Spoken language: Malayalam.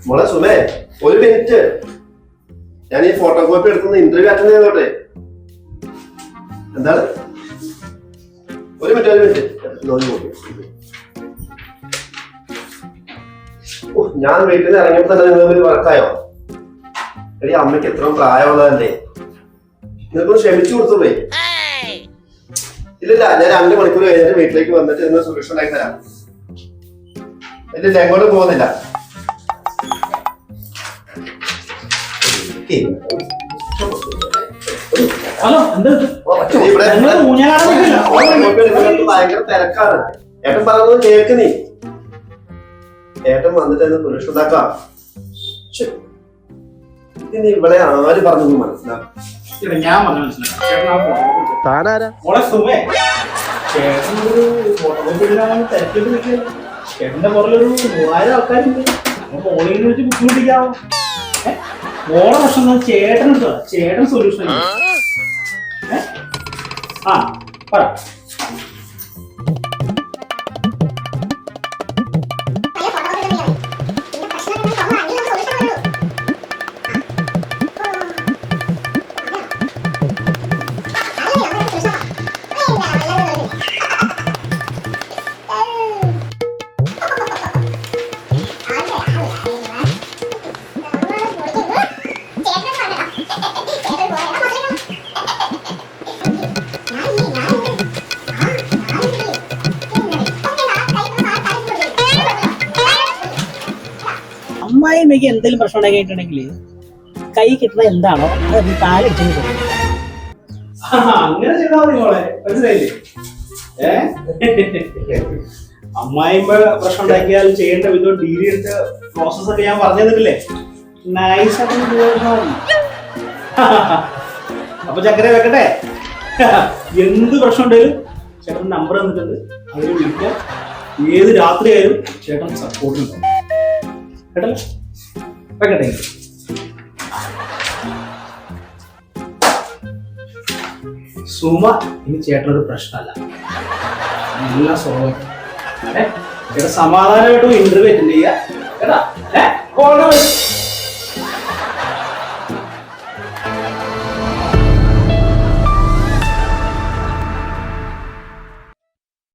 മോളെ സുമേ, ഒരു മിനിറ്റ്. ഞാൻ ഈ ഫോട്ടോ കോപ്പി എടുക്കുന്ന ഇന്റർവ്യൂ അറ്റൻഡ് ചെയ്തോട്ടെ. എന്താണ്? ഒരു മിനിറ്റ്. ഞാൻ വീട്ടിൽ നിന്ന് ഇറങ്ങിയപ്പോ തന്നെ നിങ്ങൾ വർക്കായോ? എടി, അമ്മയ്ക്ക് എത്ര പ്രായമുള്ളതല്ലേ, നിങ്ങൾക്കൊന്ന് ക്ഷമിച്ചു കൊടുത്തുപോയി. ഇല്ലില്ല, ഞാൻ 2 മണിക്കൂർ കഴിഞ്ഞിട്ട് വീട്ടിലേക്ക് വന്നിട്ട് ഇതിന് സൊല്യൂഷൻ ആയി തരാം. ഇല്ലില്ല, എങ്ങോട്ടും പോകുന്നില്ല. ഭയങ്കര തിരക്കാണ്. ഏട്ടൻ പറയുന്നത് കേൾക്ക് നീ. ഏട്ടൻ വന്നിട്ട് അതിന് സൊല്യൂഷൻ ഉണ്ടാക്കാം. ഇനി ഇവിടെ ആര് പറഞ്ഞു മനസ്സിലാക്കാം? ഞാൻ ചേട്ടന്റെ പുറകിലൊരു 100,000 ആൾക്കാരുണ്ട്. ഓൺലൈനിൽ വെച്ച് ബുദ്ധിമുട്ടിക്കാവോ? ഓണ പ്രശ്നം ചേട്ടനെടുത്തോ, ചേട്ടൻ സൊല്യൂഷൻ. ആ പറ. അമ്മായിമ്മയ്ക്ക് എന്തെങ്കിലും പ്രശ്നം ഉണ്ടാക്കിയിട്ടുണ്ടെങ്കിൽ കൈ കിട്ടുന്ന എന്താണോ അത് കാലടിച്ചു. അങ്ങനെ ചെയ്താൽ മതി മോളെ, മനസ്സിലായില്ലേ? അമ്മായിമ്മ പ്രശ്നം ഉണ്ടാക്കിയാൽ ചെയ്യേണ്ട വിധം ഡീൽ ചെയ്തിട്ട് പ്രോസസ് ഒക്കെ ഞാൻ പറഞ്ഞു തന്നിട്ടില്ലേ? നൈസായിട്ട്. അപ്പൊ ചക്കര വെക്കട്ടെ. എന്ത് പ്രശ്നം ഉണ്ടെങ്കിലും ചേട്ടൻ നമ്പർ തന്നിട്ടുണ്ട്, അതിൽ വിളിക്കാം. ഏത് രാത്രിയായാലും ചേട്ടൻ സപ്പോർട്ട് ഉണ്ടാവും കേട്ടല്ലോ. വെക്കട്ടെ. സുമ ഇനി ചേട്ടനൊരു പ്രശ്നമല്ല, എല്ലാം സോൾവ്. ചേട്ടൻ സമാധാനമായിട്ടും ഇന്റർവ്യൂ അറ്റൻഡ് ചെയ്യുക.